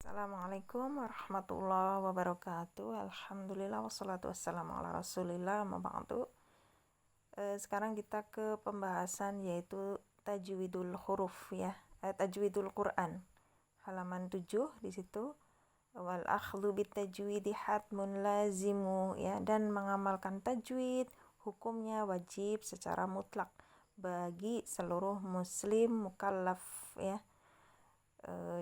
Assalamualaikum warahmatullahi wabarakatuh. Alhamdulillah wassalatu wassalamu ala rasulillah ma ba'du. Sekarang kita ke pembahasan yaitu tajwidul huruf ya, tajwidul Quran. Halaman 7 di situ. Wal akhdhu bit tajwidi hatmun lazimu ya, dan mengamalkan tajwid hukumnya wajib secara mutlak bagi seluruh muslim mukallaf ya.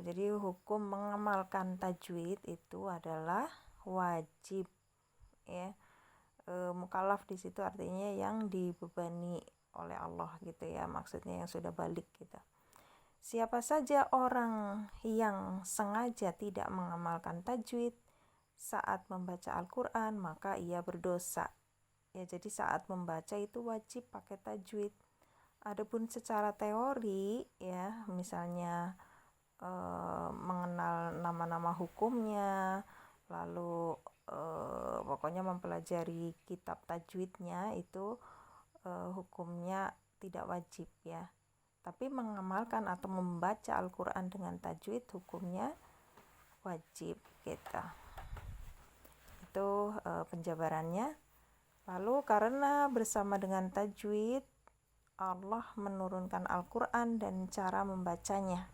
Jadi hukum mengamalkan tajwid itu adalah wajib ya. Mukallaf di situ artinya yang dibebani oleh Allah gitu ya, maksudnya yang sudah balik gitu. Siapa saja orang yang sengaja tidak mengamalkan tajwid saat membaca Al-Quran, maka ia berdosa ya. Jadi saat membaca itu wajib pakai tajwid. Adapun secara teori ya, misalnya mengenal nama-nama hukumnya, lalu pokoknya mempelajari kitab tajwidnya itu hukumnya tidak wajib ya. Tapi mengamalkan atau membaca Al-Quran dengan tajwid hukumnya wajib gitu. Itu penjabarannya. Lalu karena bersama dengan tajwid Allah menurunkan Al-Quran dan cara membacanya,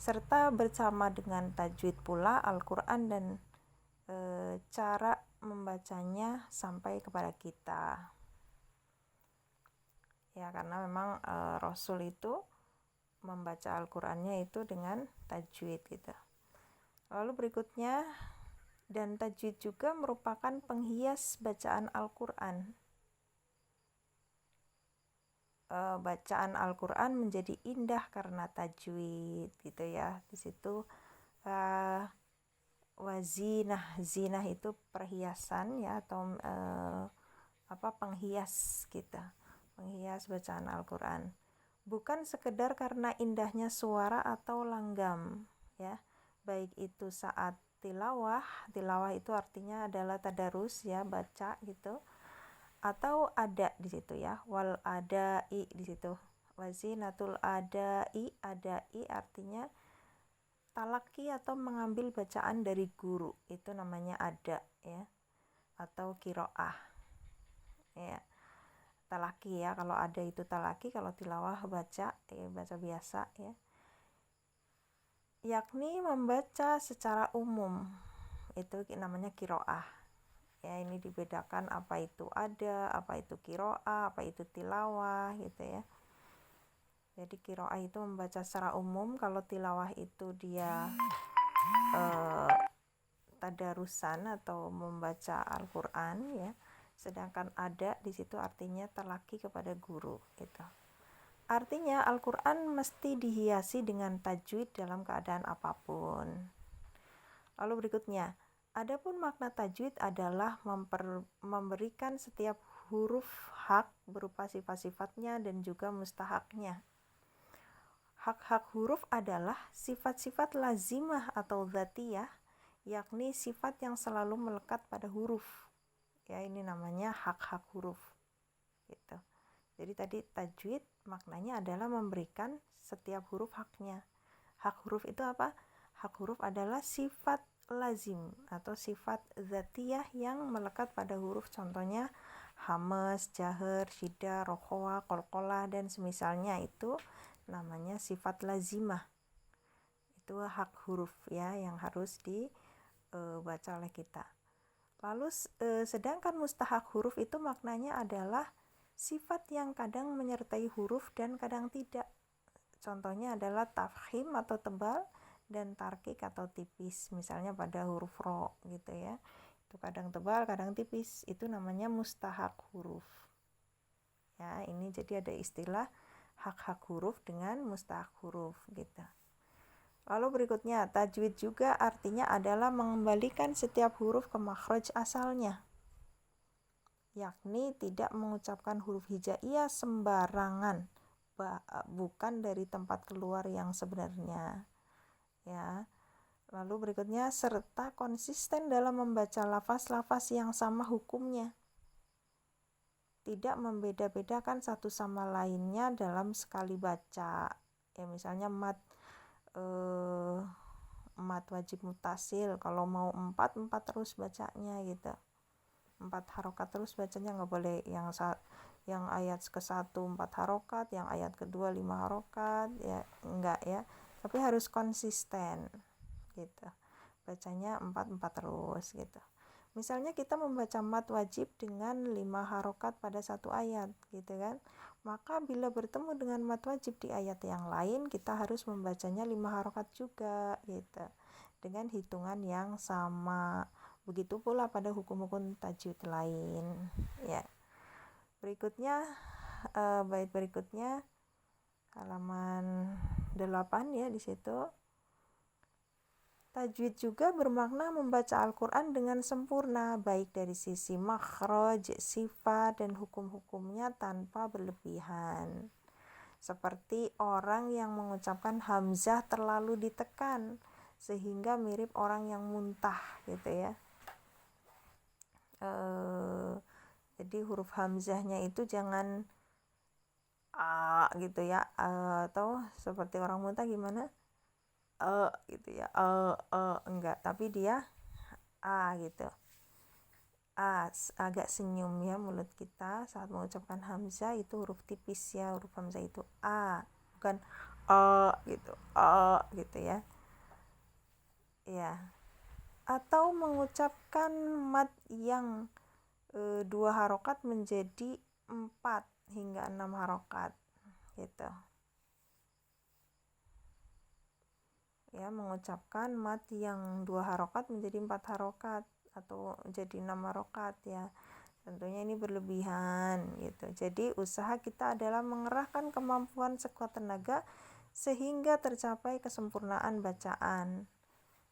serta bersama dengan tajwid pula Al-Quran dan cara membacanya sampai kepada kita ya, karena memang Rasul itu membaca Al-Qurannya itu dengan tajwid gitu. Lalu berikutnya, dan tajwid juga merupakan penghias bacaan Al-Quran. Bacaan Al-Quran menjadi indah karena tajwid gitu ya. Di situ wazinah, zinah itu perhiasan ya, atau penghias kita, penghias bacaan Al-Quran. Bukan sekedar karena indahnya suara atau langgam ya, baik itu saat tilawah itu artinya adalah tadarus ya, baca gitu, atau ada di situ ya, wal adai di situ, wazinatul adai artinya talaki atau mengambil bacaan dari guru, itu namanya ada ya, atau kiroah ya. Talaki ya, kalau ada itu talaki, kalau tilawah baca ya, baca biasa ya, yakni membaca secara umum, itu namanya kiroah ya. Ini dibedakan apa itu ada, apa itu kiroah, apa itu tilawah gitu ya. Jadi kiroah itu membaca secara umum, kalau tilawah itu dia tadarusan atau membaca Al-Quran ya. Sedangkan ada di situ artinya talaki kepada guru gitu. Artinya Al-Quran mesti dihiasi dengan tajwid dalam keadaan apapun. Lalu berikutnya, adapun makna tajwid adalah memberikan setiap huruf hak berupa sifat-sifatnya dan juga mustahaknya. Hak-hak huruf adalah sifat-sifat lazimah atau dzatiyah, yakni sifat yang selalu melekat pada huruf. Ya, ini namanya hak-hak huruf. Gitu. Jadi tadi tajwid maknanya adalah memberikan setiap huruf haknya. Hak huruf itu apa? Hak huruf adalah sifat lazim atau sifat dzatiyah yang melekat pada huruf, contohnya hamas, jahar, syiddah, rokhoa, qalqalah dan semisalnya, itu namanya sifat lazimah. Itu hak huruf ya yang harus dibaca oleh kita. Lalu sedangkan mustahak huruf itu maknanya adalah sifat yang kadang menyertai huruf dan kadang tidak. Contohnya adalah tafkhim atau tebal dan tarkik atau tipis. Misalnya pada huruf ro gitu ya, itu kadang tebal kadang tipis, itu namanya mustahak huruf ya. Ini jadi ada istilah hak-hak huruf dengan mustahak huruf gitu. Lalu berikutnya, tajwid juga artinya adalah mengembalikan setiap huruf ke makhraj asalnya, yakni tidak mengucapkan huruf hijaiyah sembarangan, bukan dari tempat keluar yang sebenarnya ya. Lalu berikutnya, serta konsisten dalam membaca lafaz-lafaz yang sama hukumnya, tidak membeda-bedakan satu sama lainnya dalam sekali baca ya. Misalnya mad wajib mutasil. Kalau mau 4 terus bacanya gitu, 4 harokat terus bacanya, nggak boleh yang ayat ke-1 4 harokat, yang ayat kedua 5 harokat, ya enggak ya, tapi harus konsisten gitu, bacanya 4 terus gitu. Misalnya kita membaca mad wajib dengan 5 harokat pada satu ayat gitu kan, maka bila bertemu dengan mad wajib di ayat yang lain, kita harus membacanya 5 harokat juga gitu, dengan hitungan yang sama. Begitu pula pada hukum-hukum tajwid lain ya. Berikutnya bait berikutnya halaman 8 ya, di situ tajwid juga bermakna membaca Al-Quran dengan sempurna, baik dari sisi makhraj, sifat, dan hukum-hukumnya tanpa berlebihan. Seperti orang yang mengucapkan hamzah terlalu ditekan, sehingga mirip orang yang muntah gitu ya. Jadi huruf hamzahnya itu jangan a gitu ya, atau seperti orang muntah gimana? Gitu ya, enggak, tapi dia a gitu, agak senyum ya mulut kita saat mengucapkan hamzah, itu huruf tipis ya, huruf hamzah itu a, bukan gitu ya. Atau mengucapkan mad yang 2 harokat menjadi 4 hingga 6 harokat gitu ya, mengucapkan mad yang 2 harokat menjadi 4 harokat atau jadi 6 harokat ya, tentunya ini berlebihan gitu. Jadi usaha kita adalah mengerahkan kemampuan sekuat tenaga sehingga tercapai kesempurnaan bacaan,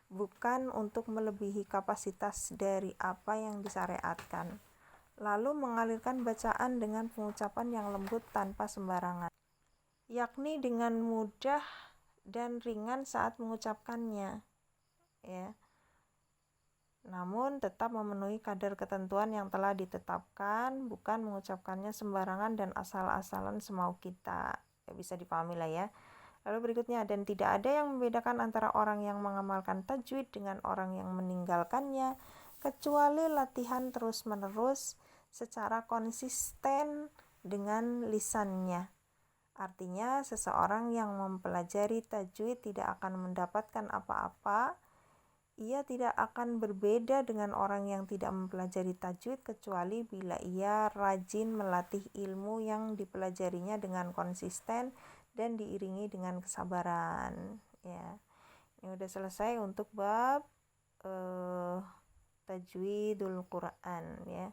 bukan untuk melebihi kapasitas dari apa yang disyariatkan, lalu mengalirkan bacaan dengan pengucapan yang lembut tanpa sembarangan, yakni dengan mudah dan ringan saat mengucapkannya ya, namun tetap memenuhi kadar ketentuan yang telah ditetapkan, bukan mengucapkannya sembarangan dan asal-asalan semau kita ya, bisa dipahami lah ya. Lalu berikutnya, dan tidak ada yang membedakan antara orang yang mengamalkan tajwid dengan orang yang meninggalkannya, kecuali latihan terus-menerus secara konsisten dengan lisannya. Artinya, seseorang yang mempelajari tajwid tidak akan mendapatkan apa-apa. Ia tidak akan berbeda dengan orang yang tidak mempelajari tajwid, kecuali bila ia rajin melatih ilmu yang dipelajarinya dengan konsisten dan diiringi dengan kesabaran ya. Ini udah selesai untuk bab tajwidul Quran ya.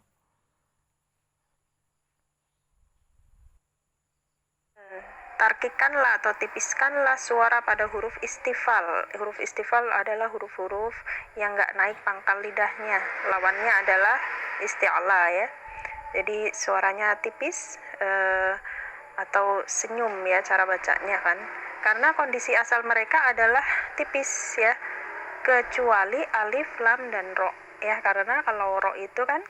Tarkikanlah atau tipiskanlah suara pada huruf istifal. Huruf istifal adalah huruf-huruf yang nggak naik pangkal lidahnya. Lawannya adalah isti'la ya. Jadi suaranya tipis atau senyum ya cara bacanya kan. Karena kondisi asal mereka adalah tipis ya. Kecuali alif, lam, dan ro ya. Karena kalau ro itu kan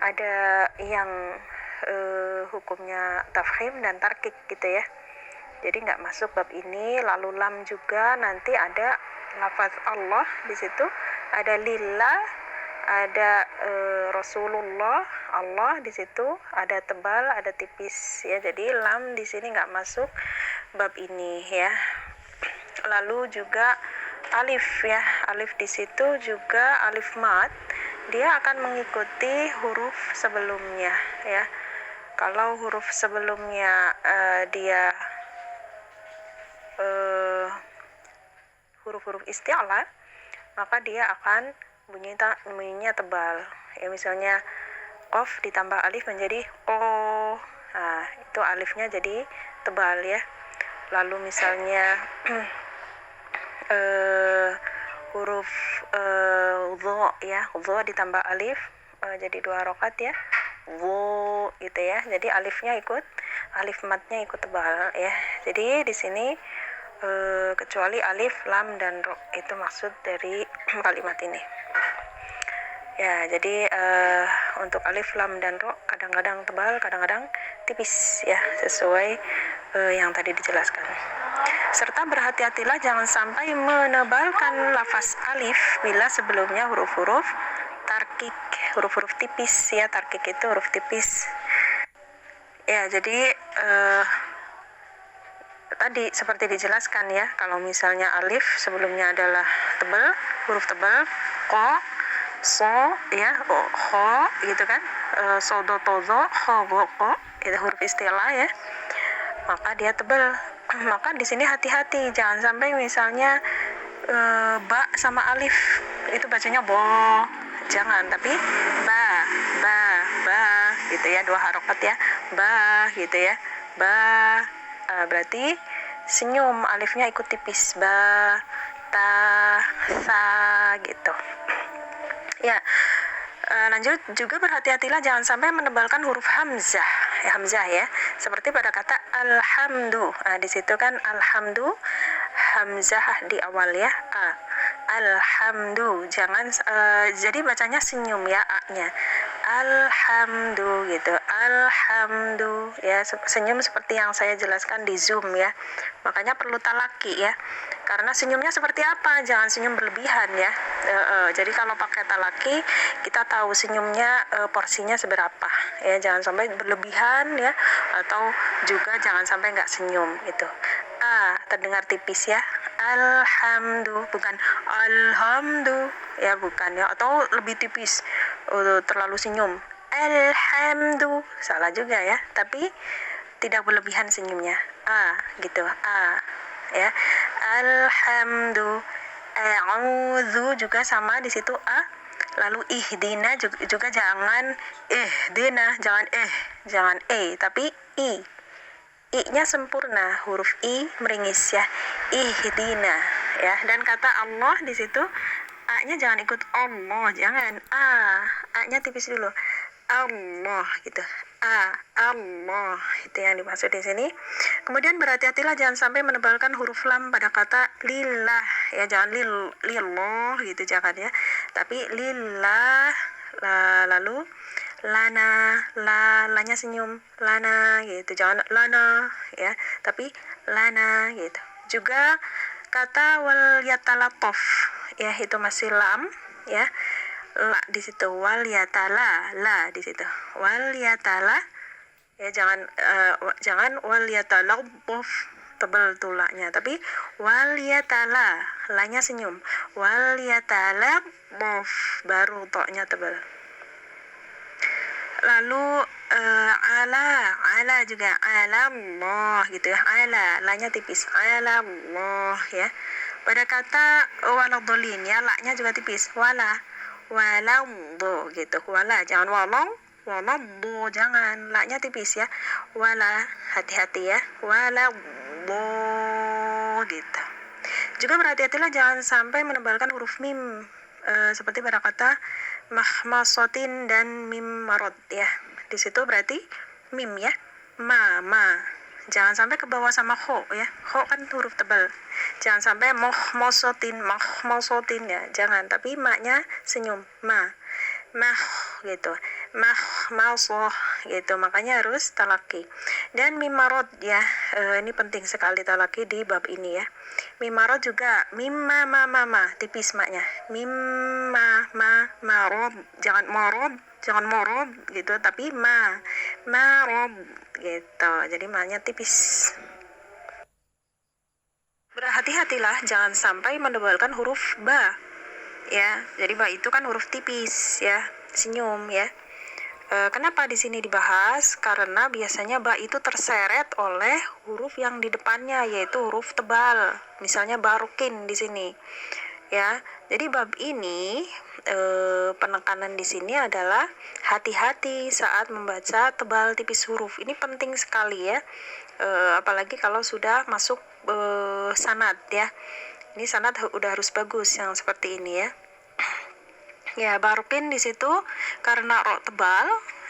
ada yang hukumnya tafkhim dan tarkik gitu ya. Jadi nggak masuk bab ini. Lalu lam juga nanti ada lafaz Allah di situ, ada lillah, ada Rasulullah, Allah di situ, ada tebal, ada tipis ya. Jadi lam di sini nggak masuk bab ini ya. Lalu juga alif ya, alif di situ juga alif mad, dia akan mengikuti huruf sebelumnya ya. Kalau huruf sebelumnya dia huruf-huruf isti'la, maka dia akan bunyinya tebal ya. Misalnya qaf ditambah alif menjadi q, nah itu alifnya jadi tebal ya. Lalu misalnya huruf dho ya, dho ditambah alif jadi 2 harokat ya, dho gitu ya. Jadi alifnya ikut, alif matnya ikut tebal ya. Jadi di sini kecuali alif, lam, dan ro, itu maksud dari kalimat ini ya. Jadi untuk alif, lam, dan ro kadang-kadang tebal, kadang-kadang tipis ya, sesuai yang tadi dijelaskan. Serta berhati-hatilah jangan sampai menebalkan lafaz alif bila sebelumnya huruf-huruf tarkik, huruf-huruf tipis ya. Tarkik itu huruf tipis ya. Jadi tadi seperti dijelaskan ya, kalau misalnya alif sebelumnya adalah tebal, huruf tebal, ko, so ya, ho gitu kan, sodo tozo, ho ko, itu huruf istilah ya, maka dia tebal. Maka di sini hati-hati jangan sampai misalnya ba sama alif itu bacanya bo, jangan, tapi ba gitu ya, 2 harokat ya, ba gitu ya, ba. Berarti senyum, alifnya ikut tipis, ba, ta, sa gitu ya. Lanjut, juga berhati-hatilah jangan sampai menebalkan huruf hamzah ya, seperti pada kata alhamdu. Di situ kan alhamdu hamzah di awal ya, alhamdu, jangan jadi bacanya senyum ya, a-nya alhamdu gitu, alhamdu ya, senyum seperti yang saya jelaskan di Zoom ya. Makanya perlu talaki ya, karena senyumnya seperti apa, jangan senyum berlebihan ya. Jadi kalau pakai talaki kita tahu senyumnya porsinya seberapa ya, jangan sampai berlebihan ya, atau juga jangan sampai nggak senyum gitu. Terdengar tipis ya, alhamdu, bukan alhamdu ya, bukan ya, atau lebih tipis, terlalu senyum, alhamdu, salah juga ya, tapi tidak berlebihan senyumnya, gitu, ya, alhamdu, a'udzu juga sama di situ lalu ihdina juga jangan ihdina, jangan tapi i-nya sempurna, huruf i meringis ya, ihdina ya. Dan kata Allah di situ a-nya jangan ikut Allah, jangan, a-nya tipis dulu, Allah gitu, Allah itu yang dimaksud di sini. Kemudian berhati-hatilah jangan sampai menebalkan huruf lam pada kata lillah ya, jangan lillah gitu, jangan ya, tapi lillah, lalu lana, lanya senyum, lana gitu, jangan lana ya, tapi lana gitu. Juga kata wal yatalatof ya, itu masih lam ya, la di situ, wal yatala, la di situ, wal yatala ya, jangan wal yatalatof, tebal tulaknya, tapi wal yatala, lanya senyum, wal yatalatof, baru toknya tebal. Lalu ala juga, alallah gitu ya, ala, lanya tipis, alallah ya. Pada kata waladhdallin ya, laknya juga tipis, waladdo gitu, wala, jangan waladdo, jangan, laknya tipis ya, wala, hati-hati ya, waladdo gitu. Juga berhati-hatilah jangan sampai menebalkan huruf mim, seperti pada kata mahmasotin dan mim marot ya. Di situ berarti mim ya, ma, jangan sampai ke bawah sama ho ya, ho kan huruf tebal, jangan sampai mahmasotin ya, jangan, tapi ma-nya senyum, mah gitu, mahmasoh gitu, makanya harus talaki. Dan mimarot ya, ini penting sekali talaki di bab ini ya. Mimarot juga, mimma ma, tipis maknya, mimma marod, jangan morod gitu, tapi marod gitu, jadi maknya tipis. Berhati-hatilah jangan sampai menebalkan huruf ba ya, jadi ba itu kan huruf tipis ya, senyum ya. Kenapa di sini dibahas? Karena biasanya ba itu terseret oleh huruf yang di depannya, yaitu huruf tebal, misalnya barukin di sini ya. Jadi bab ini penekanan di sini adalah hati-hati saat membaca tebal tipis huruf. Ini penting sekali ya, apalagi kalau sudah masuk sanad ya. Ini sanad udah harus bagus yang seperti ini ya. Ya, barukin di situ karena ro tebal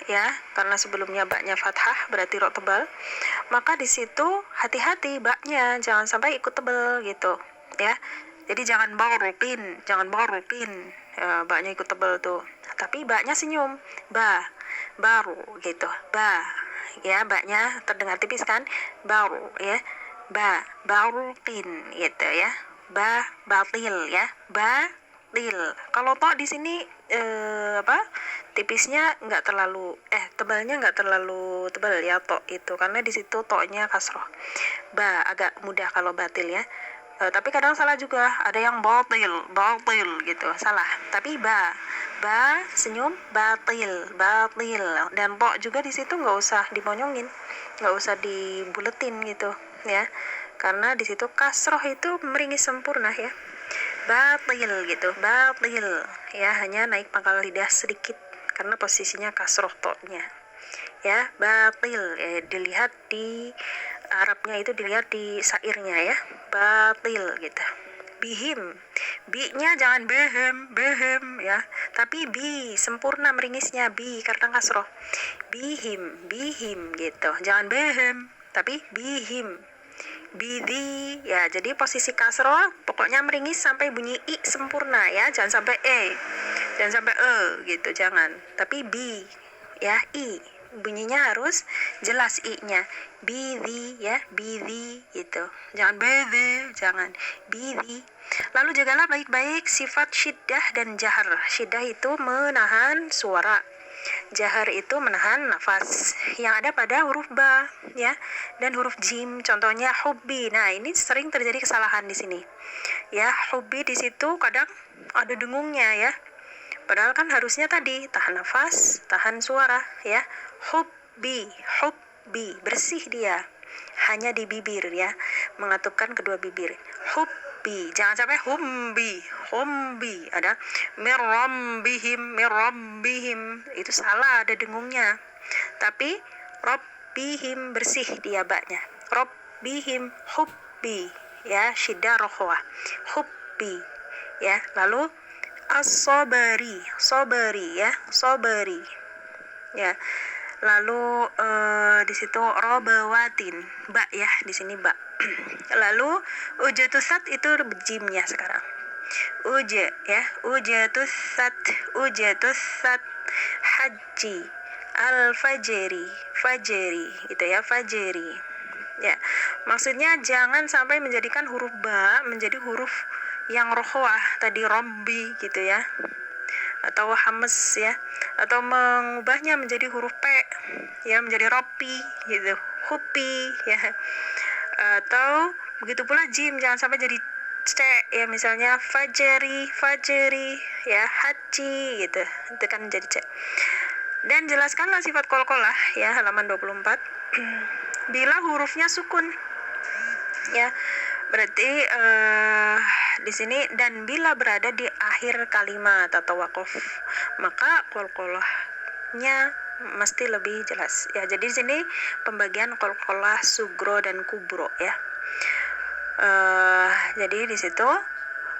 ya, karena sebelumnya baknya fathah berarti ro tebal. Maka di situ hati-hati baknya jangan sampai ikut tebal gitu ya. Jadi jangan barukin ya, baknya ikut tebal tuh. Tapi baknya senyum, baru gitu, ya, baknya terdengar tipis kan, baru ya, barutin gitu ya, batil ya, batil. Kalau to di sini tipisnya nggak terlalu tebalnya nggak terlalu tebal ya to itu, karena di situ to-nya kasroh. Agak mudah kalau batil ya. Tapi kadang salah juga, ada yang batil gitu, salah. Tapi senyum, batil, dan to juga di situ nggak usah dimonyongin, nggak usah dibuletin gitu ya, karena di situ kasroh itu meringis sempurna ya, batil gitu, batil ya, hanya naik pangkal lidah sedikit karena posisinya kasroh to-nya ya, batil dilihat di Arabnya itu, dilihat di syairnya ya, batil gitu. Bihim, bi-nya jangan behem ya, tapi bi sempurna meringisnya, bi karena kasroh, bihim gitu, jangan behem tapi bihim. Bidi ya, jadi posisi kasroh pokoknya meringis sampai bunyi i sempurna ya, jangan sampai jangan sampai gitu, jangan, tapi bi ya, i bunyinya harus jelas i-nya, bidi ya, bidi gitu, jangan bede, jangan bidi. Lalu jagalah baik-baik sifat syiddah dan jahar. Syiddah itu menahan suara, jahar itu menahan nafas yang ada pada huruf ba ya, dan huruf jim, contohnya hubbi. Nah, ini sering terjadi kesalahan di sini ya, hubbi di situ kadang ada dengungnya ya, padahal kan harusnya tadi tahan nafas, tahan suara ya. Hubbi bersih dia, hanya di bibir ya, mengatupkan kedua bibir. Hubbi, jangan sampai humbi, ada mirambihim, itu salah, ada dengungnya. Tapi rabbihim bersih dia baknya, rabbihim, hubbi ya, syiddah rokhwah, hubbi ya. Lalu as-sabari ya, sabari ya. Lalu di situ robawatin, ba ya, di sini ba. Lalu ujatusat itu jimnya sekarang, uja ya, ujatusat haji, al-fajri itu ya, fajri ya. Maksudnya jangan sampai menjadikan huruf ba menjadi huruf yang rohwah tadi, rombi gitu ya, atau hames ya, atau mengubahnya menjadi huruf p ya, menjadi ropi gitu, hupi ya, atau begitu pula jim jangan sampai jadi c ya, misalnya fajri ya, haji gitu, itu kan jadi c. Dan jelaskanlah sifat qalqalah ya, halaman 24. Bila hurufnya sukun ya, berarti di sini, dan bila berada di akhir kalimat atau waqaf, maka qalqalahnya mesti lebih jelas ya. Jadi di sini pembagian qalqalah sugro dan kubro ya. Jadi di situ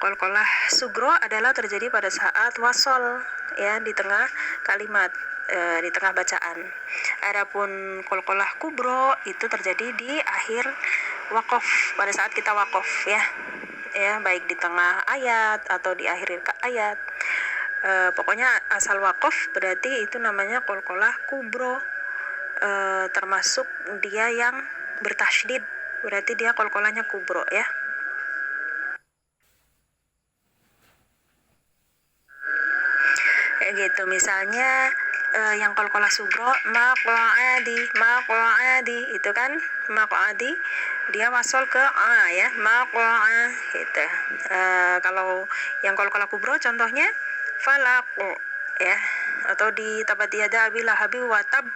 qalqalah sugro adalah terjadi pada saat wasol ya, di tengah kalimat, di tengah bacaan. Adapun qalqalah kubro itu terjadi di akhir waqaf, pada saat kita waqaf ya, baik di tengah ayat atau di akhir ayat. Pokoknya asal waqaf berarti itu namanya qalqalah kubro, termasuk dia yang bertasydid, berarti dia qalqalahnya kubro ya. Kayak gitu, misalnya yang qalqalah sugro, maq'adi itu kan, maq'adi dia wasol ke a ya, maq'a gitu. Kalau yang qalqalah kubro contohnya falaqu ya, atau di tabat yada abil lahabi wa tab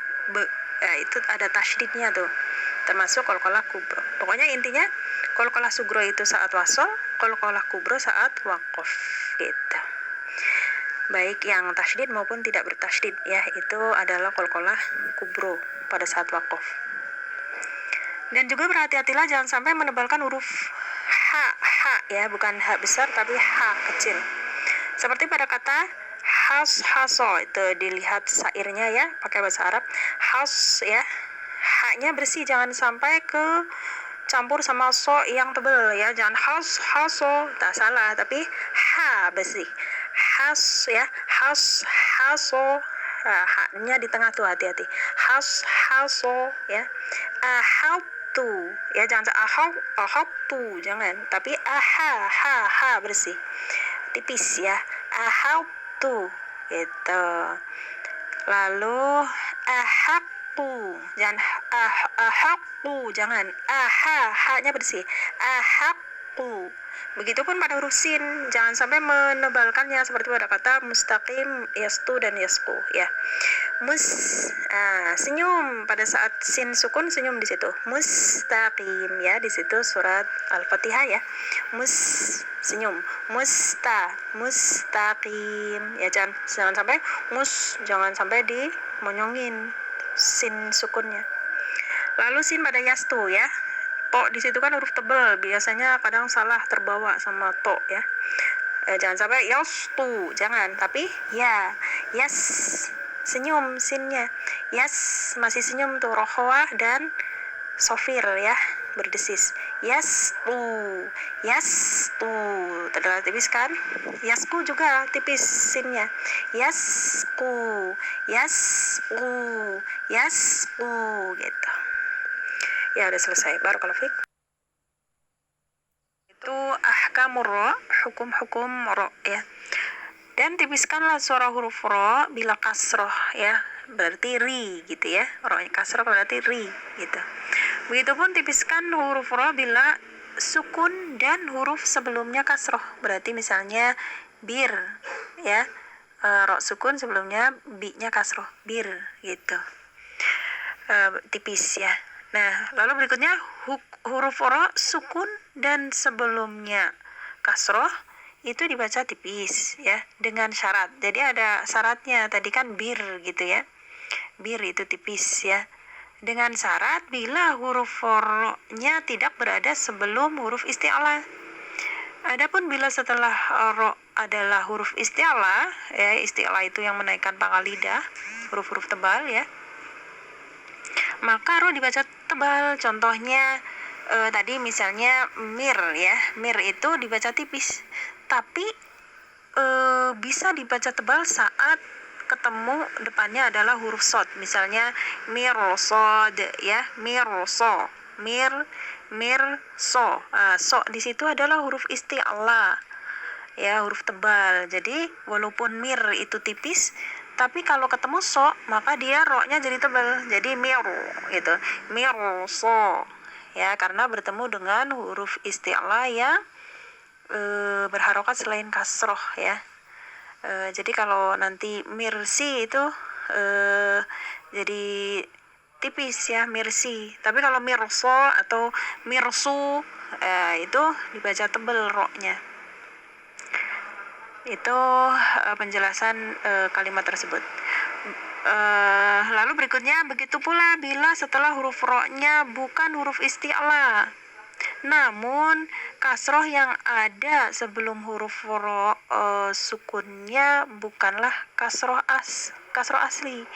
ya, itu ada tasydidnya tuh, termasuk qalqalah kubro. Pokoknya intinya qalqalah sugro itu saat wasol, qalqalah kubro saat waqaf gitu. Baik yang tasydid maupun tidak bertasydid ya, itu adalah qalqalah kubro pada saat waqaf. Dan juga berhati-hatilah jangan sampai menebalkan huruf ha ya, bukan ha besar tapi ha kecil. Seperti pada kata haso, itu dilihat syairnya ya, pakai bahasa Arab, has ya, ha-nya bersih, jangan sampai ke campur sama so yang tebal ya, jangan haso, tak salah, tapi ha bersih, has ya, haso, ha-nya di tengah tuh, hati-hati, haso ya, ahadtu, ya jangan ahadtu, jangan, tapi ha bersih, tipis ya, ahadtu gitu. Lalu ahaqtu, jangan ahaqtu, jangan, ha-nya bersih, ahaqtu. Begitupun pada huruf sin, jangan sampai menebalkannya seperti pada kata mustaqim, yastu dan yasku ya. Senyum pada saat sin sukun, senyum di situ. Mustaqim ya, di situ surat Al-Fatihah ya. Senyum. Mustaqim ya, jangan sampai jangan sampai dimonyongin sin sukunnya. Lalu sin pada yastu ya. To di situ kan huruf tebal, biasanya kadang salah terbawa sama to ya. Jangan sampai yastu, jangan, tapi ya, yas, senyum sinnya, yas, masih senyum tuh, rohwah dan sofir ya, berdesis, yastu, terdengar tipis kan, yasku juga tipis sinnya, yasku gitu. Ya udah selesai, barakallahu fiik. Itu ahkamur ra, hukum-hukum ra ya. Dan tipiskanlah suara huruf ra bila kasroh ya, berarti ri gitu ya. Ra-nya kasroh berarti ri gitu. Begitupun tipiskan huruf ra bila sukun dan huruf sebelumnya kasroh, berarti misalnya bir ya, ra sukun sebelumnya bi-nya kasroh, bir gitu. Tipis ya. Nah, lalu berikutnya huruf ra sukun dan sebelumnya kasroh itu dibaca tipis ya, dengan syarat. Jadi ada syaratnya, tadi kan bir gitu ya. Bir itu tipis ya. Dengan syarat bila huruf ra-nya tidak berada sebelum huruf isti'alah. Adapun bila setelah ra adalah huruf isti'alah ya, isti'alah itu yang menaikkan pangkal lidah, huruf-huruf tebal ya, maka ra dibaca tebal. Contohnya tadi misalnya mir ya, mir itu dibaca tipis, tapi bisa dibaca tebal saat ketemu depannya adalah huruf sod, misalnya mirsad ya, mirso, so, so di situ adalah huruf isti'alah ya, huruf tebal. Jadi walaupun mir itu tipis, tapi kalau ketemu so, maka dia ro-nya jadi tebal, jadi miru gitu, mirso ya, karena bertemu dengan huruf isti'alah yang berharokat selain kasroh ya. Jadi kalau nanti mirsi itu jadi tipis ya, mirsi. Tapi kalau mirso atau mirsu itu dibaca tebal ro-nya. Itu penjelasan kalimat tersebut. Lalu berikutnya, begitu pula bila setelah huruf ro-nya bukan huruf isti'alah, namun kasroh yang ada sebelum huruf ro sukunnya bukanlah kasroh asli,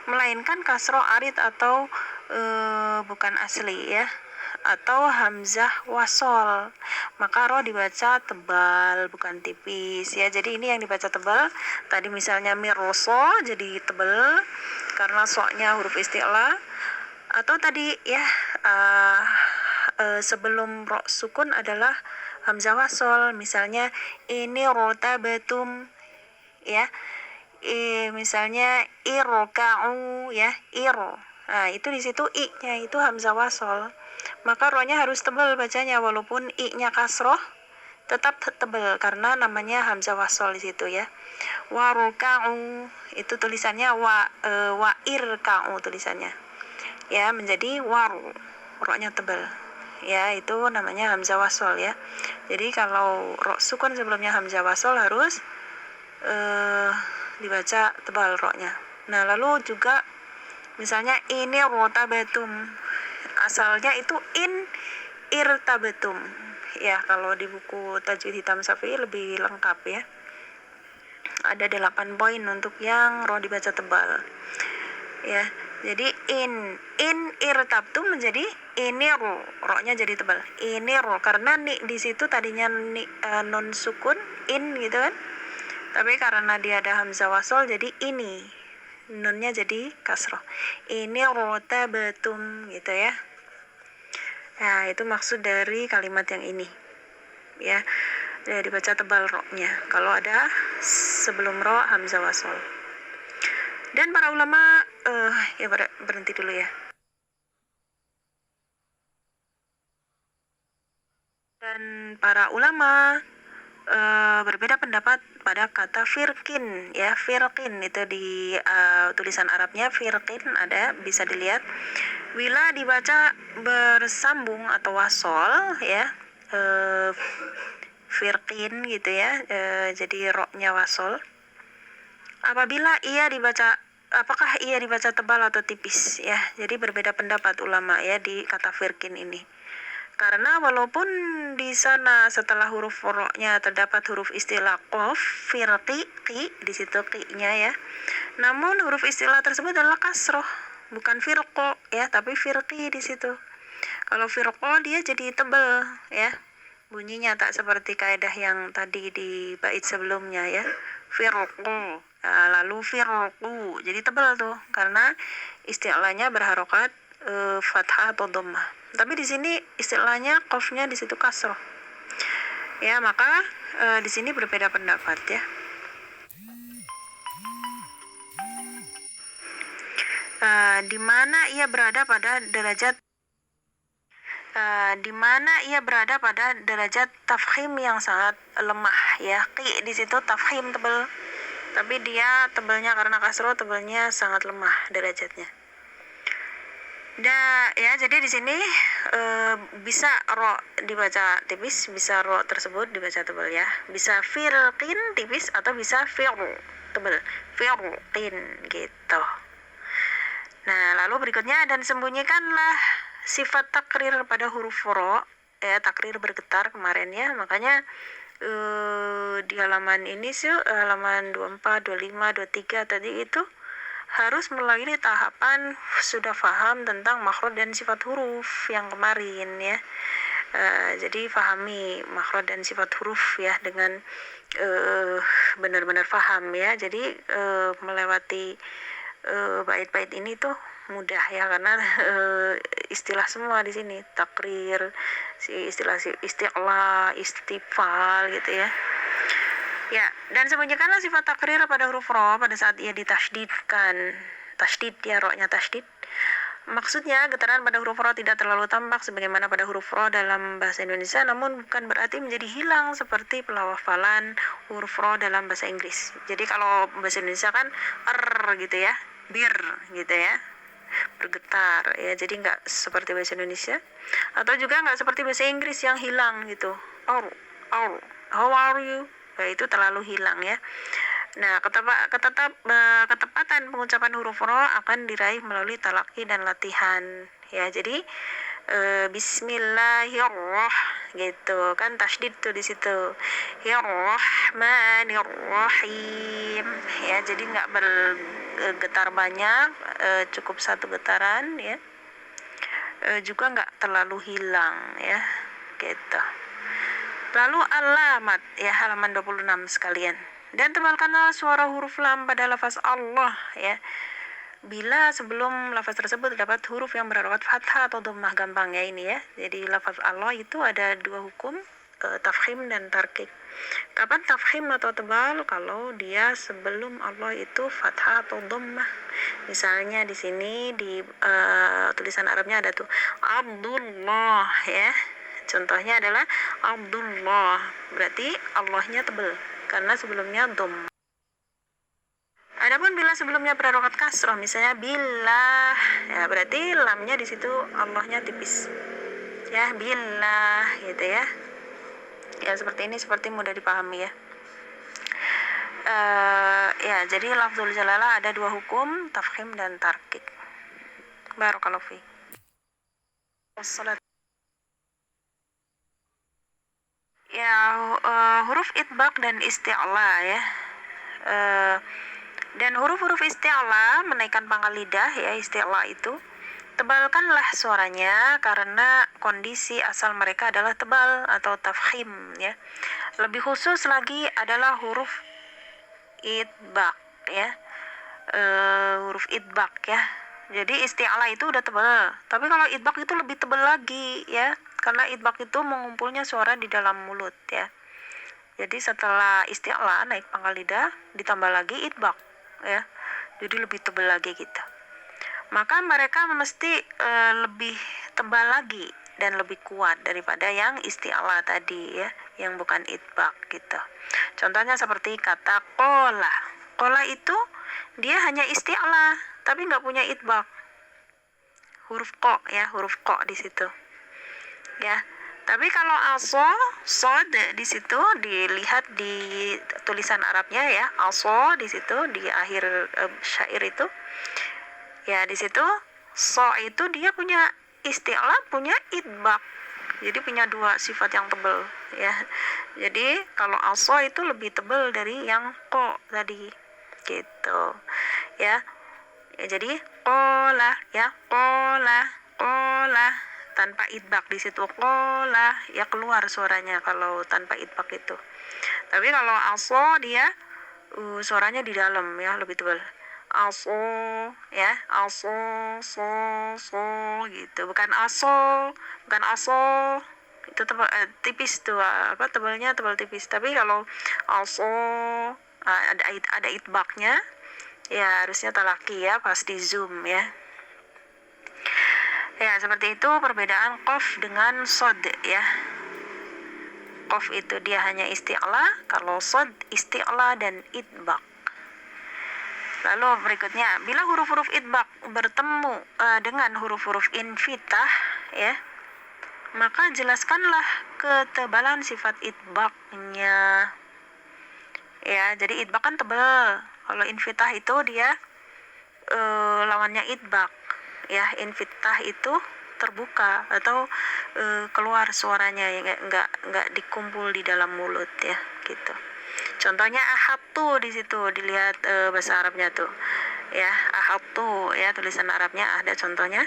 melainkan kasroh arid atau bukan asli ya, atau hamzah wasol, maka ro dibaca tebal bukan tipis ya. Jadi ini yang dibaca tebal tadi, misalnya mirso jadi tebal karena so-nya huruf isti'alah, atau tadi ya sebelum ro sukun adalah hamzah wasol, misalnya ini rotabatum ya, misalnya irka'u ya, itu di situ i-nya itu hamzah wasol, maka ro-nya harus tebal bacanya, walaupun i-nya kasroh tetap tebal karena namanya hamzah wasol di situ ya. Waruka'u itu tulisannya wa irka'u tulisannya ya, menjadi waru, ro-nya tebal ya, itu namanya hamzah wasol ya. Jadi kalau ro sukun sebelumnya hamzah wasol harus dibaca tebal ro-nya. Nah, lalu juga misalnya ini rotabatum, asalnya itu irtabatum ya. Kalau di buku Tajwid Hitam Syafi'i lebih lengkap ya, ada 8 poin untuk yang ro dibaca tebal ya. Jadi in irtabtum menjadi ini ro-nya jadi tebal, ini ro, karena ni di situ tadinya nun sukun in gitu kan, tapi karena dia ada hamzah wasol jadi ini nunnya jadi kasroh, ini rotabatum gitu ya. Nah, itu maksud dari kalimat yang ini. Ya, dibaca tebal ro-nya. Kalau ada sebelum ro hamzah wasol. Dan para ulama berhenti dulu ya. Dan para ulama berbeda pendapat pada kata firkin ya. Firkin itu di tulisan Arabnya firkin ada, bisa dilihat. Bila dibaca bersambung atau wasol ya, firkin gitu ya, jadi ro-nya wasol. Apabila apakah ia dibaca tebal atau tipis ya. Jadi berbeda pendapat ulama ya di kata firkin ini. Karena walaupun di sana setelah huruf ro-nya terdapat huruf istilah qaf, firqi, qi, di situ qi-nya ya. Namun huruf istilah tersebut adalah kasroh, bukan firqo ya, tapi firqi di situ. Kalau firqo dia jadi tebal ya. Bunyinya tak seperti kaidah yang tadi di bait sebelumnya ya. Firqo, lalu firqu, jadi tebal tuh karena istilahnya berharokat fathah atau dhammah. Tapi di sini istilahnya qafnya di situ kasroh. Ya, maka di sini berbeda pendapat ya. Di mana ia berada pada derajat tafkhim yang sangat lemah ya. Qi di situ tafkhim tebal, tapi dia tebalnya karena kasroh, tebalnya sangat lemah derajatnya. Ya, jadi di sini bisa ro dibaca tipis, bisa ro tersebut dibaca tebal ya. Bisa firqin tipis atau bisa fi'l tebal. Firqin gitu. Nah, lalu berikutnya, dan sembunyikanlah sifat takrir pada huruf ro ya, takrir bergetar kemarin ya. Makanya di halaman ini sih, halaman 24, 25, 23 tadi itu harus melalui tahapan sudah paham tentang makhraj dan sifat huruf yang kemarin ya. Jadi pahami makhraj dan sifat huruf ya dengan benar-benar paham ya. Jadi melewati bait-bait ini tuh mudah ya, karena istilah semua di sini, takrir, istilah istiqla, istifal gitu ya. Ya, dan sembunyikanlah sifat takrir pada huruf ro pada saat ia ditasydidkan. Tasydid ya, ro-nya tasydid. Maksudnya getaran pada huruf ro tidak terlalu tampak sebagaimana pada huruf ro dalam bahasa Indonesia, namun bukan berarti menjadi hilang seperti pelafalan huruf ro dalam bahasa Inggris. Jadi kalau bahasa Indonesia kan gitu ya, bir gitu ya, bergetar ya. Jadi nggak seperti bahasa Indonesia, atau juga nggak seperti bahasa Inggris yang hilang gitu. How are you? Itu terlalu hilang ya. Nah, ketepatan pengucapan huruf ro akan diraih melalui talaki dan latihan ya. Jadi bismillahirrahmanirrahim gitu kan, tasydid tuh di situ. Rahmanirrahim ya. Jadi nggak bergetar banyak, cukup satu getaran ya. Juga nggak terlalu hilang ya gitu. Lalu alamat ya, halaman 26 sekalian. Dan tebalkanlah suara huruf lam pada lafaz Allah ya. Bila sebelum lafaz tersebut terdapat huruf yang berharokat fathah atau dhammah, gampang ya ini ya. Jadi lafaz Allah itu ada dua hukum, tafkhim dan tarkik. Kapan tafkhim atau tebal? Kalau dia sebelum Allah itu fathah atau dhammah. Misalnya di sini di tulisan Arabnya ada tuh Abdullah ya. Contohnya adalah Abdullah, berarti Allahnya tebal karena sebelumnya dhammah. Adapun bila sebelumnya berharokat kasroh, misalnya billah, ya berarti lamnya di situ Allahnya tipis. Ya, billah gitu ya. Ya seperti ini, seperti mudah dipahami ya. Ya, jadi lafzul jalalah ada dua hukum, tafkhim dan tarkik. Barakallahu fiik. Wassalam. Ya, huruf itbaq dan isti'la ya. Dan huruf-huruf isti'la menaikkan pangkal lidah ya, isti'la itu. Tebalkanlah suaranya karena kondisi asal mereka adalah tebal atau tafkhim ya. Lebih khusus lagi adalah huruf itbaq ya. Huruf itbaq ya. Jadi isti'la itu udah tebal, tapi kalau idbak itu lebih tebal lagi ya, karena idbak itu mengumpulnya suara di dalam mulut ya. Jadi setelah isti'la naik pangkal lidah ditambah lagi idbak ya, jadi lebih tebal lagi gitu. Maka mereka mesti lebih tebal lagi dan lebih kuat daripada yang isti'la tadi ya, yang bukan idbak gitu. Contohnya seperti kata qola. Qola itu dia hanya isti'la tapi nggak punya idbak, huruf ko ya, huruf ko di situ ya. Tapi kalau aso, sod di situ dilihat di tulisan Arabnya ya, aso di situ di akhir syair itu ya, di situ so itu dia punya isti'la, punya idbak, jadi punya dua sifat yang tebal ya. Jadi kalau aso itu lebih tebal dari yang ko tadi gitu ya. Jadi qola ya, qola tanpa idbak di situ, qola ya keluar suaranya kalau tanpa idbak itu. Tapi kalau aso dia suaranya di dalam ya, lebih tebal. Aso ya, aso so gitu, bukan aso itu tebal, tipis tuh apa, tebalnya tebal tipis. Tapi kalau aso ada idbaknya ya, harusnya talaki ya pas di zoom ya. Ya seperti itu perbedaan qaf dengan sod ya. Qaf itu dia hanya isti'la, kalau sod isti'la dan idbak. Lalu berikutnya, bila huruf-huruf idbak bertemu dengan huruf-huruf infitah ya, maka jelaskanlah ketebalan sifat idbaknya ya. Jadi idbak kan tebal, kalau infitah itu dia lawannya idbak ya. Infitah itu terbuka atau keluar suaranya ya, nggak dikumpul di dalam mulut ya gitu. Contohnya ahatu di situ dilihat bahasa Arabnya tuh ya, ahatu ya, tulisan Arabnya ada contohnya.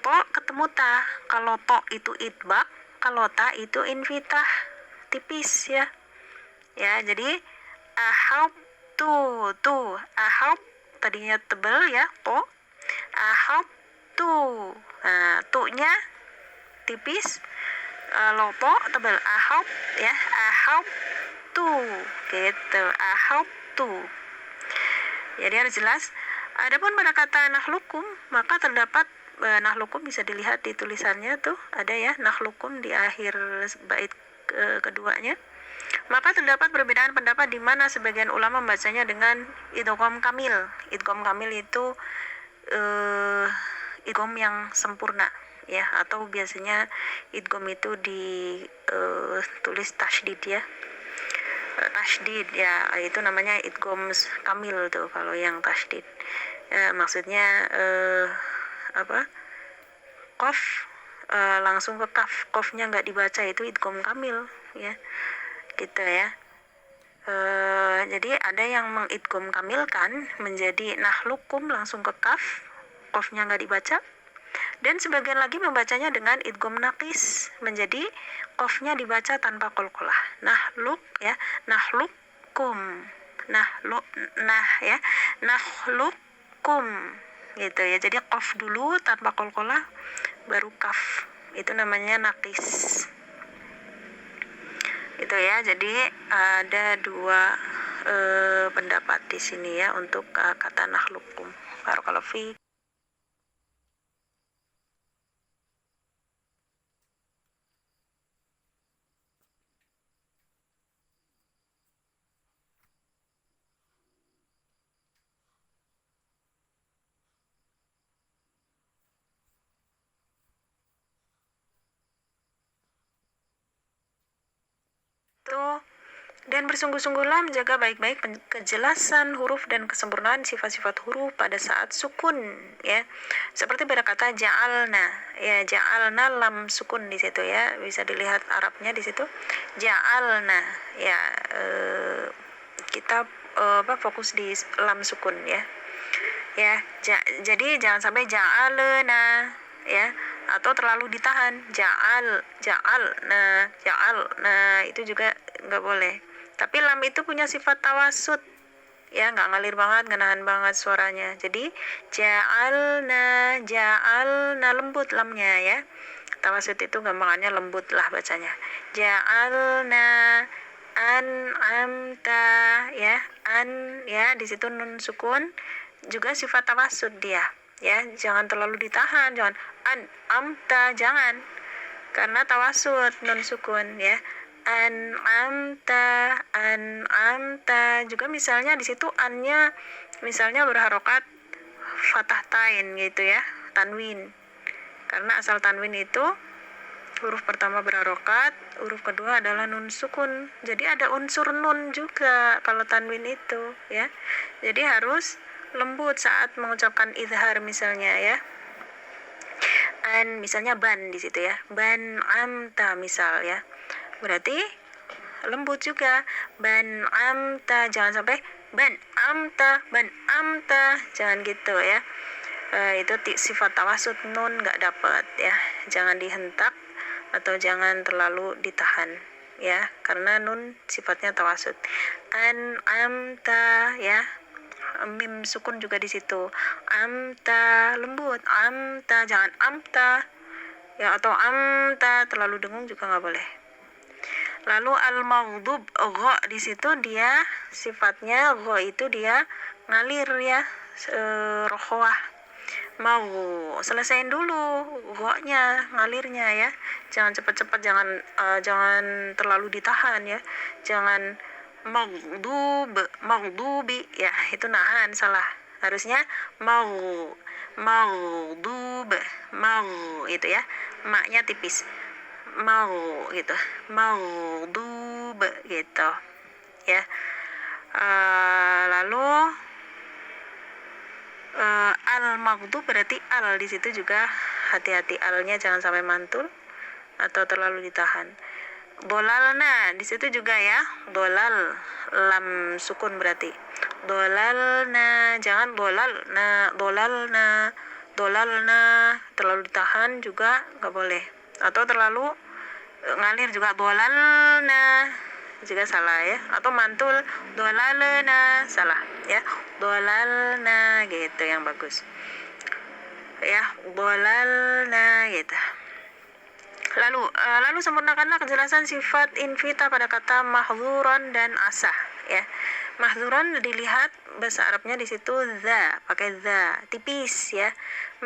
To ketemu ta, kalau to itu idbak, kalau ta itu infitah tipis ya. Ya jadi ahab tuh ahab tadinya tebal ya, to ahab tuh, nah tuh-nya tipis, lo to tebal, ahab ya, ahab tuh gitu, ahab tuh. Jadi harus jelas. Adapun pada kata nahlukum, maka terdapat nahlukum bisa dilihat di tulisannya tuh ada ya, nahlukum di akhir bait keduanya. Maka terdapat perbedaan pendapat di mana sebagian ulama membacanya dengan idgham kamil. Idgham kamil itu idgham yang sempurna ya, atau biasanya idgham itu ditulis tasydid ya. Tasydid ya, itu namanya idgham kamil tuh kalau yang tasydid. Maksudnya qaf langsung ke kaf, qafnya nggak dibaca, itu idgham kamil ya. Gitu ya. Jadi ada yang mengidgham kamilkan menjadi nahlukum langsung ke kaf, qafnya nggak dibaca, dan sebagian lagi membacanya dengan idgham naqis menjadi qafnya dibaca tanpa qalqalah. Nahluk ya, nahlukum, nahlukum gitu ya. Jadi qaf dulu tanpa qalqalah baru kaf, itu namanya naqis. Itu ya. Jadi ada dua pendapat di sini ya untuk kata nahlukum. Barakallahu fi. Dan bersungguh-sungguhlah menjaga baik-baik kejelasan huruf dan kesempurnaan sifat-sifat huruf pada saat sukun ya. Seperti pada kata ja'alna ya, ja'alna lam sukun di situ ya, bisa dilihat Arabnya di situ. Ja'alna ya, kita fokus di lam sukun ya. Ya, jadi jangan sampai ja'alna ya, atau terlalu ditahan ja'alna itu juga nggak boleh. Tapi lam itu punya sifat tawasud ya, nggak ngalir banget, nggak nahan banget suaranya. Jadi ja'alna lembut lamnya ya. Tawasud itu gampangannya lembut lah bacanya. Ja'alna an'amta ya, ya, di situ nun sukun juga sifat tawasud dia ya, jangan terlalu ditahan, jangan an'amta, jangan, karena tawasud nun sukun ya. An'amta juga misalnya di situ annya misalnya berharokat fathah tain gitu ya, tanwin, karena asal tanwin itu huruf pertama berharokat, huruf kedua adalah nun sukun, jadi ada unsur nun juga kalau tanwin itu ya, jadi harus lembut saat mengucapkan izhar misalnya ya. Misalnya ban di situ ya, ban amta misal ya, berarti lembut juga, ban amta, jangan sampai ban amta, jangan gitu ya. Itu sifat tawasud nun nggak dapat ya, jangan dihentak atau jangan terlalu ditahan ya, karena nun sifatnya tawasud. Amta ya, mim sukun juga di situ, amta lembut, amta, jangan amta ya, atau amta terlalu dengung juga nggak boleh. Lalu al-maghdub, gha di situ dia sifatnya gha itu dia ngalir ya, rohwah. Mau selesaiin dulu gha-nya, ngalirnya ya, jangan cepat-cepat, jangan terlalu ditahan ya, jangan maghdubi ya, itu nahan, salah, harusnya maghdub, itu ya, maknya tipis, gitu, maghdub gitu ya. Lalu al-maghdub berarti al di situ juga hati-hati, alnya jangan sampai mantul atau terlalu ditahan. Dolalna di situ juga ya, dolal lam sukun berarti dolalna, jangan dolalna terlalu ditahan juga nggak boleh, atau terlalu ngalir juga, dolalna juga salah ya, atau mantul dolalna, salah ya, dolalna gitu yang bagus ya, dolalna gitu. Lalu sempurnakanlah kejelasan sifat invita pada kata mahzuran dan asah ya. Mahzuran dilihat bahasa Arabnya di situ za, pakai za tipis ya.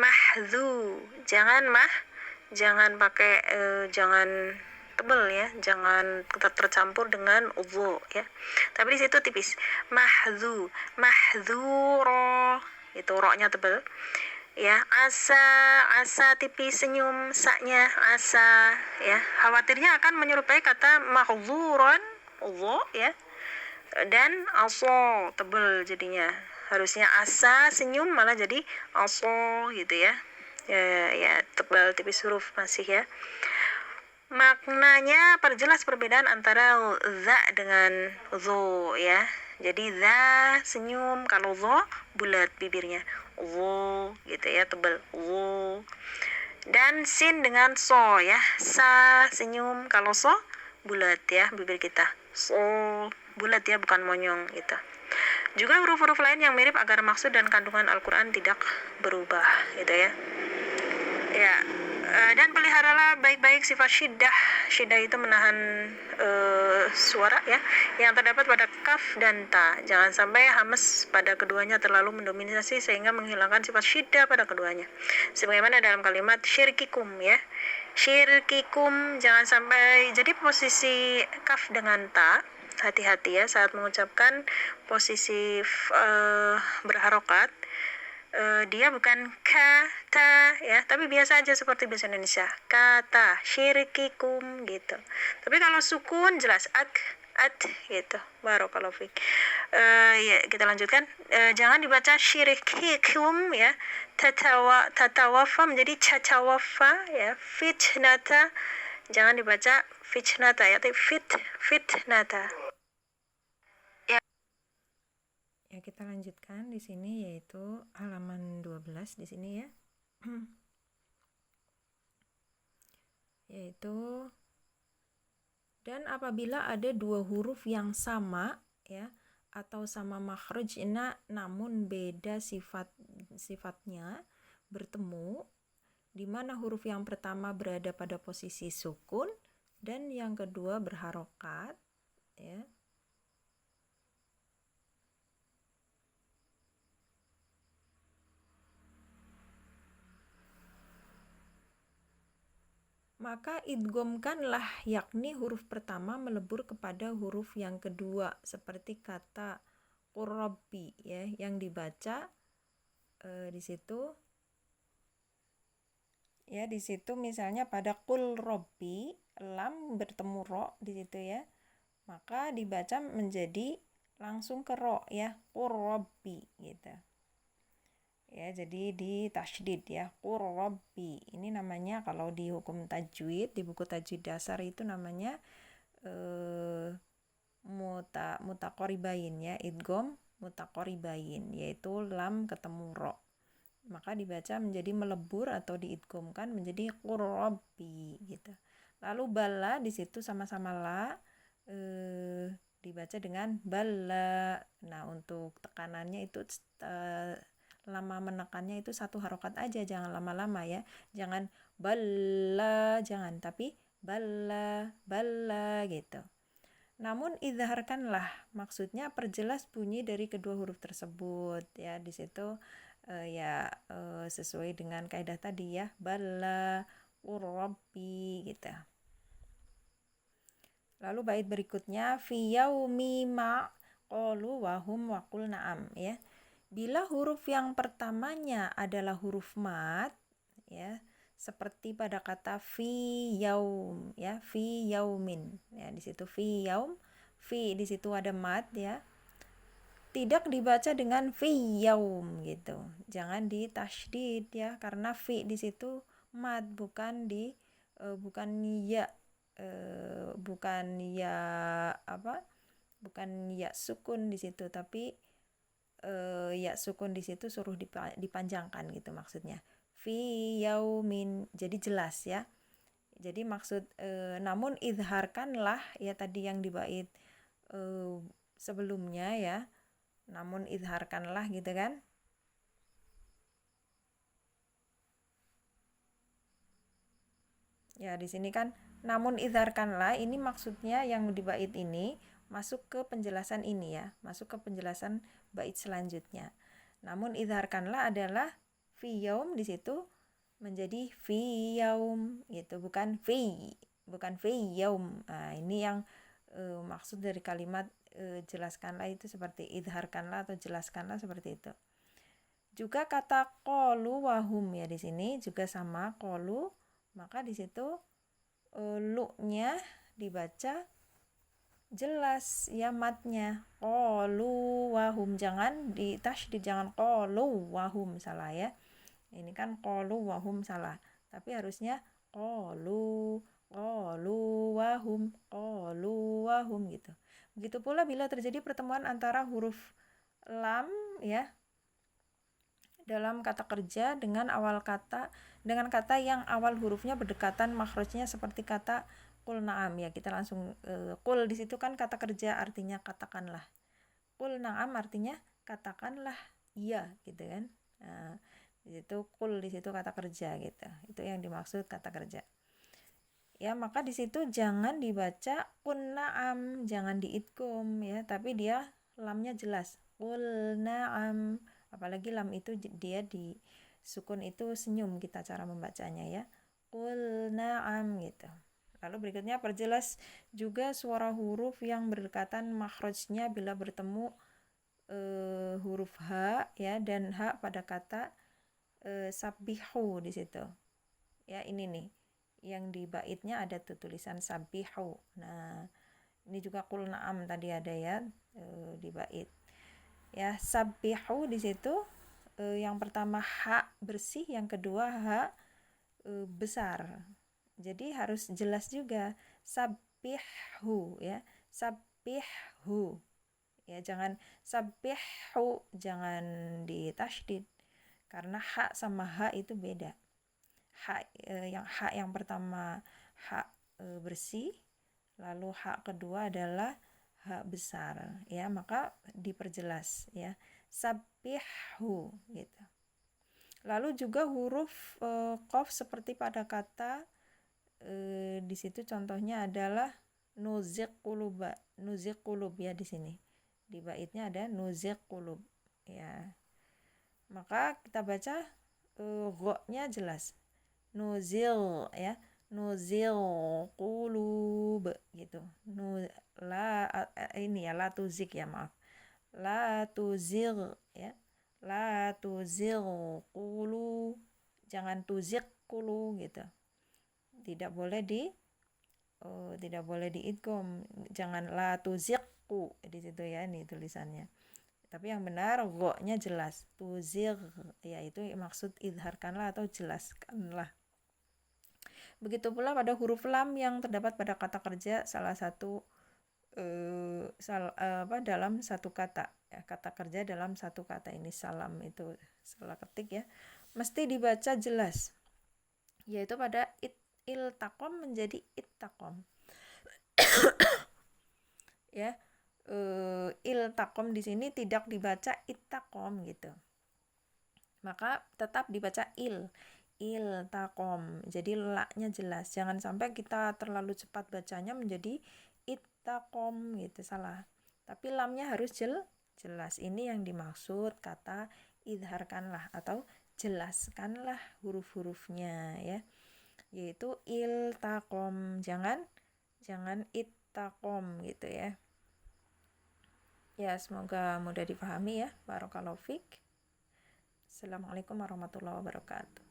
Mahzu, jangan pakai jangan tebel ya, jangan tercampur dengan udhu ya. Tapi di situ tipis. Mahzuro, itu ro-nya tebel. Ya, asa tipis, senyum, saknya asa ya, khawatirnya akan menyerupai kata mahzuran Allah ya, dan aso tebel jadinya, harusnya asa senyum malah jadi aso gitu ya, ya tebal tipis huruf masih ya. Maknanya perjelas perbedaan antara za dengan zo ya. Jadi za senyum, kalau zo bulat bibirnya, wo gitu ya, tebal wo. Dan sin dengan so ya, sa senyum, kalau so bulat ya bibir kita, so bulat ya, bukan monyong gitu. Juga huruf-huruf lain yang mirip agar maksud dan kandungan Al-Quran tidak berubah gitu ya. Ya, dan peliharalah baik-baik sifat syiddah itu menahan suara ya, yang terdapat pada kaf dan ta. Jangan sampai hamas pada keduanya terlalu mendominasi sehingga menghilangkan sifat syiddah pada keduanya. Sebagaimana dalam kalimat syirkikum ya, syirkikum, jangan sampai, jadi posisi kaf dengan ta, hati-hati ya saat mengucapkan posisi berharokat. Dia bukan kata ya, tapi biasa aja seperti bahasa Indonesia, kata syirkikum gitu. Tapi kalau sukun jelas at gitu. Barakallahu fiik. Ya, kita lanjutkan. Jangan dibaca syirkikum ya, tatawafa menjadi cacawafa ya, fitnata, jangan dibaca fitnata ya, tapi fitnata. Ya, kita lanjutkan di sini, yaitu halaman 12 di sini ya. Yaitu, dan apabila ada dua huruf yang sama ya, atau sama makhrajna namun beda sifatnya bertemu, di mana huruf yang pertama berada pada posisi sukun dan yang kedua berharokat, ya. Maka idgomkanlah, yakni huruf pertama melebur kepada huruf yang kedua, seperti kata qurrabbi, ya, yang dibaca di situ, ya, di situ misalnya pada qul robbi, lam bertemu ro di situ, ya, maka dibaca menjadi langsung ke ro, ya, qurrabbi gitu. Ya, jadi di tasydid, ya, qurrabbi. Ini namanya kalau di hukum tajwid, di buku tajwid dasar itu namanya mutaqoribain, ya, idgham mutaqoribain, yaitu lam ketemu ro. Maka dibaca menjadi melebur atau diidghamkan menjadi qurrabbi gitu. Lalu bala di situ sama-sama la dibaca dengan bala. Nah, untuk tekanannya itu lama menekannya itu satu harokat aja, jangan lama-lama, ya. Jangan bala, jangan, tapi bala, bala gitu. Namun idharkanlah, maksudnya perjelas bunyi dari kedua huruf tersebut, ya. Di situ sesuai dengan kaidah tadi, ya, bala, qurrabbi gitu. Lalu bait berikutnya fi yaumi ma qalu wa hum wa qul na'am, ya. Bila huruf yang pertamanya adalah huruf mat, ya, seperti pada kata fi yaum, ya, fi yaumin, ya, di situ fi yaum, fi di situ ada mat, ya, tidak dibaca dengan fi yaum gitu, jangan di tasydid, ya, karena fi di situ mat, bukan bukan ya sukun di situ, tapi ya sukun di situ suruh dipanjangkan gitu maksudnya. Fi yaumin, jadi jelas, ya. Jadi maksud namun idharkanlah, ya, tadi yang di bait sebelumnya, ya. Namun idharkanlah gitu kan. Ya, di sini kan namun idharkanlah, ini maksudnya yang di bait ini masuk ke penjelasan ini, ya, masuk ke penjelasan bait selanjutnya. Namun idharkanlah adalah fi yaum di situ menjadi fi yaum gitu, bukan fi yaum. Nah, ini yang maksud dari kalimat jelaskanlah itu seperti idharkanlah atau jelaskanlah seperti itu. Juga kata qalu wahum, ya, di sini juga sama qalu, maka di situ lu-nya dibaca jelas, ya, matnya qalu wahum, jangan di tasydid, jangan qalu wahum, salah, ya. Ini kan qalu wahum salah, tapi harusnya qalu wahum gitu. Begitu pula bila terjadi pertemuan antara huruf lam, ya, dalam kata kerja dengan kata yang awal hurufnya berdekatan makhrajnya seperti kata qul na'am, ya. Kita langsung qul di situ kan kata kerja, artinya katakanlah. Qul na'am artinya katakanlah, iya gitu kan. Nah, di situ qul di situ kata kerja gitu. Itu yang dimaksud kata kerja. Ya, maka di situ jangan dibaca qul na'am, jangan diidgham, ya, tapi dia lamnya jelas. Qul na'am. Apalagi lam itu dia di sukun itu senyum kita cara membacanya, ya. Qul na'am gitu. Lalu berikutnya perjelas juga suara huruf yang berdekatan makhrajnya bila bertemu huruf H, ya, dan H pada kata sabbihu di situ. Ya, ini nih yang di baitnya ada tulisan sabbihu. Nah, ini juga qul na'am tadi ada, ya, di bait. Ya, sabbihu di situ yang pertama H bersih, yang kedua H besar. Jadi harus jelas juga sabbihu, ya, sabbihu, ya, jangan sabbihu, jangan di tasydid karena H sama H itu beda. H yang pertama H bersih, lalu H kedua adalah H ha besar ya, maka diperjelas ya. Sabbihu gitu. Lalu juga huruf qaf seperti pada kata di situ contohnya adalah nuziq qulub ya di sini. Di baitnya ada nuziq qulub ya. Maka kita baca gho-nya jelas. Nuzil ya. Nuzil qulub gitu. Ini ya la tuzik ya, maaf. La tuzil ya. La tuzil qulub. Jangan tuzik qulub gitu. Tidak boleh diidgham, jangan la tuziqu di situ ya, ini tulisannya. Tapi yang benar gho-nya jelas, tuzigh yaitu maksud idharkanlah atau jelaskanlah. Begitu pula pada huruf lam yang terdapat pada kata kerja salah satu dalam satu kata ya, kata kerja dalam satu kata ini salam itu salah ketik ya, mesti dibaca jelas, yaitu pada iltaqom menjadi ittaqom ya. Iltaqom di sini tidak dibaca ittaqom gitu, maka tetap dibaca iltaqom, jadi la-nya jelas. Jangan sampai kita terlalu cepat bacanya menjadi ittaqom gitu, salah. Tapi lamnya harus jelas. Ini yang dimaksud kata idharkanlah atau jelaskanlah huruf-hurufnya ya, yaitu iltaqom, jangan ittaqom gitu ya. Ya, semoga mudah dipahami ya. Barakallahu fiik. Assalamualaikum warahmatullahi wabarakatuh.